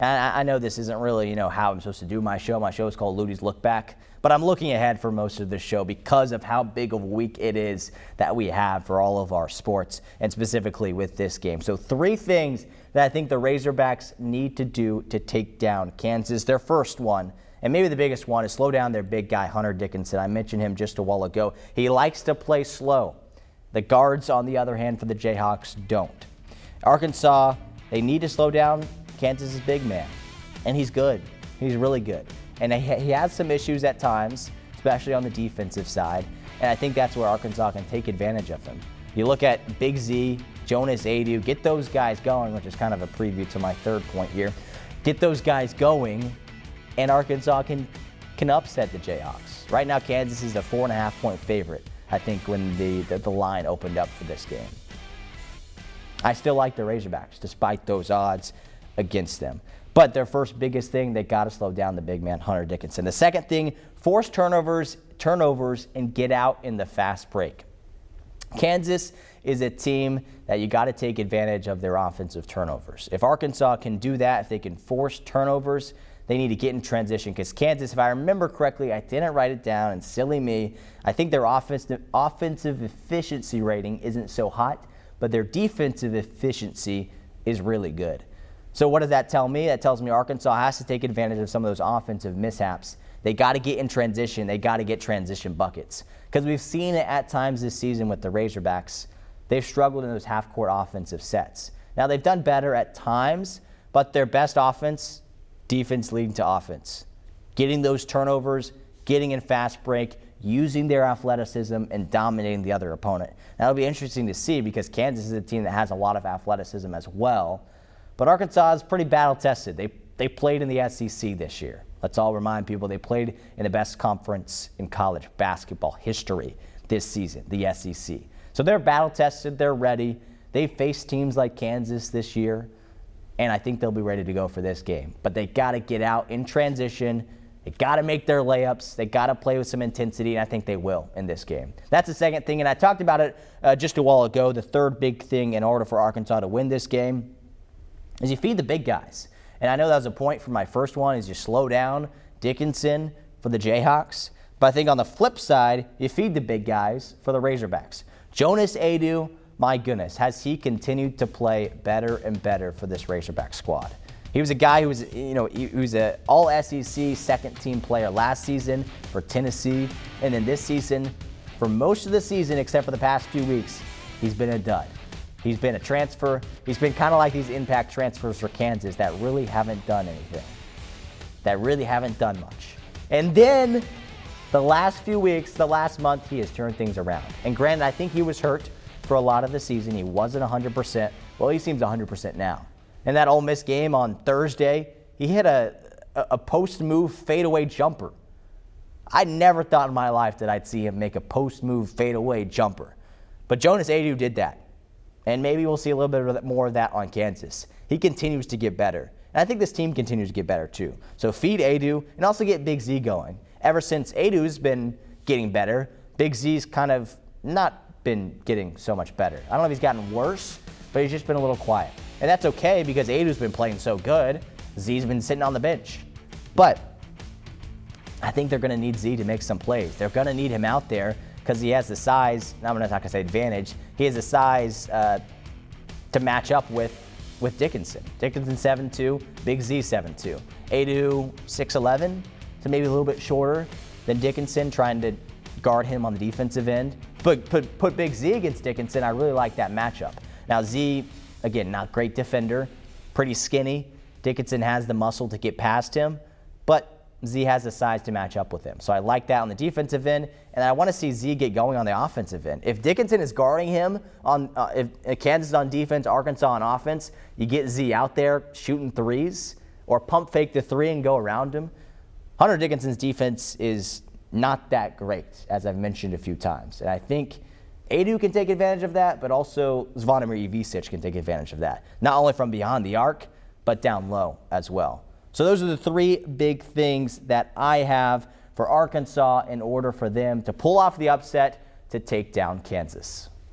And I know this isn't really, how I'm supposed to do my show. My show is called Luttie's Lookback. But I'm looking ahead for most of this show because of how big of a week it is that we have for all of our sports, and specifically with this game. So 3 things that I think the Razorbacks need to do to take down Kansas. Their first one, and maybe the biggest one, is slow down their big guy, Hunter Dickinson. I mentioned him just a while ago. He likes to play slow. The guards, on the other hand, for the Jayhawks don't. Arkansas, they need to slow down Kansas's big man, and he's good. He's really good. And he has some issues at times, especially on the defensive side, and I think that's where Arkansas can take advantage of him. You look at Big Z, Jonas Aidoo, get those guys going, which is kind of a preview to my third point here. Get those guys going, and Arkansas can upset the Jayhawks. Right now, Kansas is a 4.5-point favorite, I think, when the line opened up for this game. I still like the Razorbacks, despite those odds against them. But their first biggest thing, they got to slow down the big man, Hunter Dickinson. The second thing, force turnovers, and get out in the fast break. Kansas is a team that you got to take advantage of their offensive turnovers. If Arkansas can do that, if they can force turnovers, they need to get in transition, because Kansas, if I remember correctly, I didn't write it down, and silly me, I think their offensive efficiency rating isn't so hot, but their defensive efficiency is really good. So what does that tell me? That tells me Arkansas has to take advantage of some of those offensive mishaps. They got to get in transition. They got to get transition buckets, because we've seen it at times this season with the Razorbacks. They've struggled in those half-court offensive sets. Now, they've done better at times, but their best offense, defense leading to offense. Getting those turnovers, getting in fast break, using their athleticism, and dominating the other opponent. That'll be interesting to see, because Kansas is a team that has a lot of athleticism as well. But Arkansas is pretty battle-tested. They played in the SEC this year. Let's all remind people they played in the best conference in college basketball history this season, the SEC. So they're battle-tested. They're ready. They faced teams like Kansas this year, and I think they'll be ready to go for this game. But they got to get out in transition. They got to make their layups. They got to play with some intensity, and I think they will in this game. That's the second thing, and I talked about it just a while ago. The third big thing in order for Arkansas to win this game is you feed the big guys. And I know that was a point for my first one, is you slow down Dickinson for the Jayhawks. But I think on the flip side, you feed the big guys for the Razorbacks. Jonas Aidoo, my goodness, has he continued to play better and better for this Razorback squad. He was a guy who was, he was an all-SEC second-team player last season for Tennessee. And then this season, for most of the season, except for the past few weeks, he's been a dud. He's been a transfer. He's been kind of like these impact transfers for Kansas that really haven't done anything, that really haven't done much. And then the last few weeks, the last month, he has turned things around. And granted, I think he was hurt for a lot of the season. He wasn't 100%. Well, he seems 100% now. In that Ole Miss game on Thursday, he hit a post-move fadeaway jumper. I never thought in my life that I'd see him make a post-move fadeaway jumper. But Jonas Aidoo did that. And maybe we'll see a little bit more of that on Kansas. He continues to get better. And I think this team continues to get better too. So feed Aidoo and also get Big Z going. Ever since Aidoo's been getting better, Big Z's kind of not been getting so much better. I don't know if he's gotten worse, but he's just been a little quiet. And that's okay, because Aidoo's been playing so good. Z's been sitting on the bench. But I think they're going to need Z to make some plays. They're going to need him out there, because he has the size, I'm not going to say advantage, he has the size to match up with Dickinson. Dickinson 7'2", Big Z 7'2". Aidoo 6'11", so maybe a little bit shorter than Dickinson, trying to guard him on the defensive end. But put Big Z against Dickinson, I really like that matchup. Now Z, again, not great defender, pretty skinny. Dickinson has the muscle to get past him, but Z has the size to match up with him. So I like that on the defensive end, and I want to see Z get going on the offensive end. If Dickinson is guarding him, if Kansas is on defense, Arkansas on offense, you get Z out there shooting threes or pump fake the three and go around him. Hunter Dickinson's defense is not that great, as I've mentioned a few times. And I think Aidoo can take advantage of that, but also Zvonimir Ivicic can take advantage of that. Not only from beyond the arc, but down low as well. So those are the 3 big things that I have for Arkansas in order for them to pull off the upset to take down Kansas.